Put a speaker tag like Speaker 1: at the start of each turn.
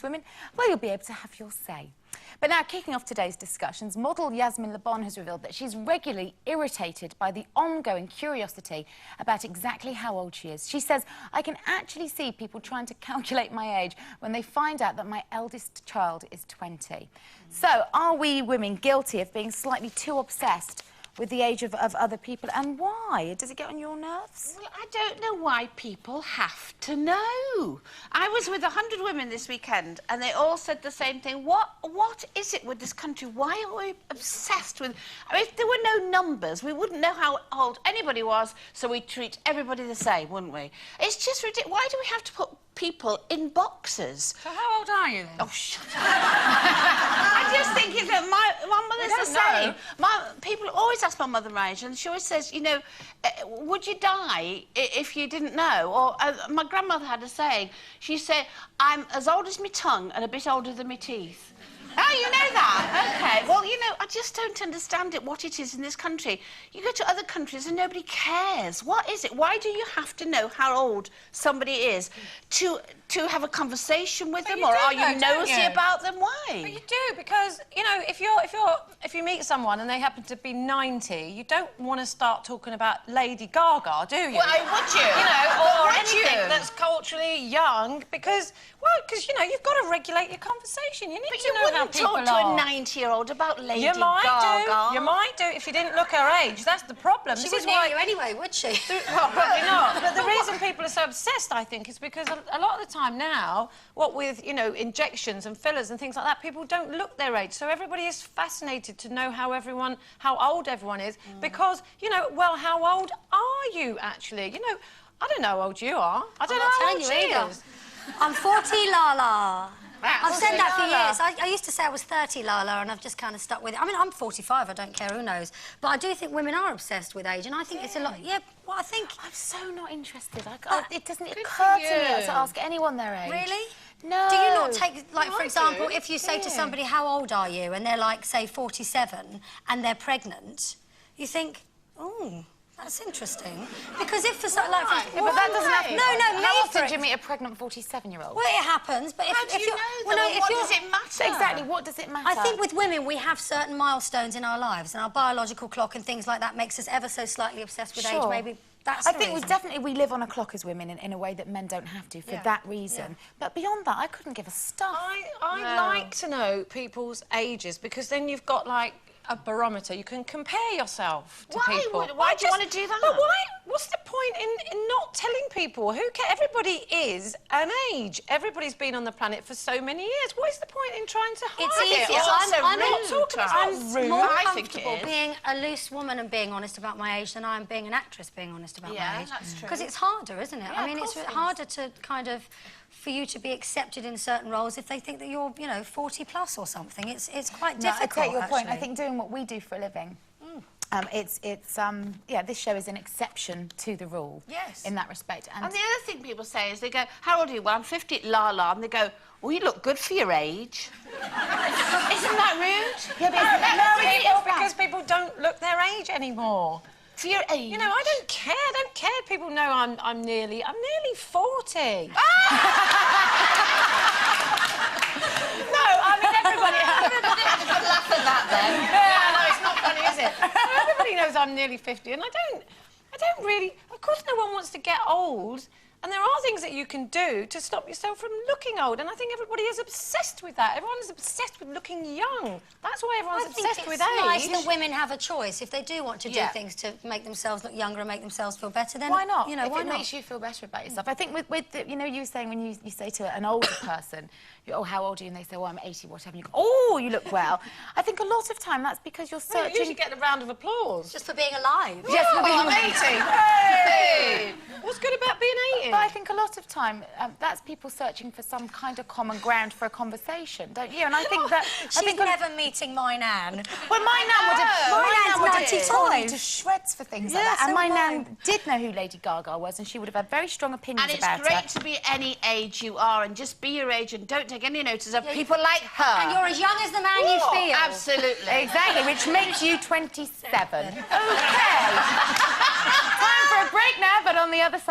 Speaker 1: women, well, you'll be able to have your say. But now, kicking off today's discussions, model Yasmin Lebon has revealed that she's regularly irritated by the ongoing curiosity about exactly how old she is. She says, I can actually see people trying to calculate my age when they find out that my eldest child is 20. So, are we women guilty of being slightly too obsessed with the age of other people, and why? Does it get on your nerves?
Speaker 2: Well, I don't know why people have to know. I was with 100 women this weekend, and they all said the same thing. What is it with this country? Why are we obsessed with... I mean, if there were no numbers, we wouldn't know how old anybody was, so we'd treat everybody the same, wouldn't we? It's just ridiculous. Why do we have to put people in boxes?
Speaker 3: So how old are you then?
Speaker 2: Oh, shut up. I just think that my mother's the same. People always ask my mother my age, and she always says, you know, would you die if you didn't know? Or my grandmother had a saying. She said, I'm as old as my tongue and a bit older than my teeth. Oh, you know that? OK. Well, you know, I just don't understand what it is in this country. You go to other countries and nobody cares. What is it? Why do you have to know how old somebody is to have a conversation with them, or are you nosy about them? Why?
Speaker 3: But you do, because, you know, if you meet someone and they happen to be 90, you don't want to start talking about Lady Gaga, do you?
Speaker 2: Why would you?
Speaker 3: You know, or anything that's culturally young, because, well, you know, you've got to regulate your conversation. You need to know how people are.
Speaker 2: But you wouldn't talk to a 90-year-old about Lady Gaga.
Speaker 3: You might do. You might do if you didn't look her age. That's the problem.
Speaker 4: She wouldn't hear you anyway, would she?
Speaker 3: Well, probably not. But the reason people are so obsessed, I think, is because a lot of the time now, what with, you know, injections and fillers and things like that, people don't look their age. So everybody is fascinated to know how old everyone is, because, you know, well, how old are you actually? You know, I don't know how old you are. I don't know how old she is.
Speaker 4: I'm 40, Lala. I've said that for
Speaker 3: Lala.
Speaker 4: years. I used to say I was 30, Lala, and I've just kind of stuck with it. I mean, I'm 45, I don't care, who knows. But I do think women are obsessed with age, and I think it's a lot... Yeah, well, I think...
Speaker 1: I'm so not interested. It doesn't occur to me to ask anyone their age.
Speaker 4: Really?
Speaker 1: No.
Speaker 4: Do you not take, like, for example,
Speaker 3: do.
Speaker 4: if you say to somebody, how old are you? And they're, like, say, 47, and they're pregnant, you think, oh... That's interesting. Because if for something like...
Speaker 1: Yeah, but that doesn't happen.
Speaker 4: No,
Speaker 1: How often do you meet a pregnant 47-year-old?
Speaker 4: Well, it happens, but if...
Speaker 2: How do you know,
Speaker 4: well, no,
Speaker 2: what does it matter?
Speaker 1: Exactly, what does it matter?
Speaker 4: I think with women, we have certain milestones in our lives, and our biological clock and things like that makes us ever so slightly obsessed with age. Maybe that's the reason.
Speaker 1: I think we live on a clock as women in a way that men don't have to, for that reason. Yeah. But beyond that, I couldn't give a stuff.
Speaker 3: I like to know people's ages, because then you've got, like, a barometer. You can compare yourself to people.
Speaker 2: Why do you want to do that?
Speaker 3: But why? What's the point in not telling people? Who cares? Everybody is an age. Everybody's been on the planet for so many years. What is the point in trying to hide it?
Speaker 4: It's easier. I'm not
Speaker 3: talking about
Speaker 4: I'm more comfortable being a loose woman and being honest about my age than I am being an actress being honest about my age.
Speaker 2: Yeah, that's true.
Speaker 4: Because it's harder, isn't it?
Speaker 1: Yeah,
Speaker 4: I mean, it's harder to kind of... for you to be accepted in certain roles if they think that you're, you know, 40 plus or something. It's quite difficult,
Speaker 1: I take your point.
Speaker 4: actually.
Speaker 1: I think doing what we do for a living, yeah, this show is an exception to the rule.
Speaker 2: Yes.
Speaker 1: In that respect.
Speaker 2: And the other thing people say is they go, how old are you? Well, I'm 50, la, and they go, well, you look good for your age. Isn't that rude?
Speaker 1: Yeah, but
Speaker 3: because people don't look their age anymore.
Speaker 2: For your age?
Speaker 3: You know, I don't care. People know I'm nearly 40.
Speaker 1: No, I mean, everybody
Speaker 2: laugh at that then.
Speaker 3: Yeah, no, it's not funny, is it? Everybody knows I'm nearly 50, and I don't really... Of course, no one wants to get old, and there are things that you can do to stop yourself from looking old, and I think everybody is obsessed with that. Everyone's obsessed with looking young. That's why everyone's obsessed with age.
Speaker 4: I think it's nice that women have a choice. If they do want to do things to make themselves look younger and make themselves feel better, then...
Speaker 1: Why not?
Speaker 4: You know,
Speaker 1: if it makes you feel better about yourself. I think with the, you know, you were saying when you say to an older person, oh, how old are you? And they say, well, I'm 80, whatever. And you go, oh, you look well. I think a lot of time that's because you're searching...
Speaker 3: You usually get a round of applause.
Speaker 4: Just for being alive.
Speaker 1: Yes, for being
Speaker 3: 80. Hey! What's good about being 80?
Speaker 1: But I think a lot of time that's people searching for some kind of common ground for a conversation, don't you? And I think that...
Speaker 4: She's never meeting my Nan.
Speaker 1: Well, my nan would have torn me to
Speaker 4: 95.
Speaker 1: shreds for things like that. And my nan did know who Lady Gaga was, and she would have had very strong opinions about her.
Speaker 2: And it's great to be any age you are, and just be your age and don't take any notice of people like her.
Speaker 4: And you're as young as the man you feel.
Speaker 2: Absolutely.
Speaker 1: Exactly, which makes you 27. OK. Time for a break now, but on the other side...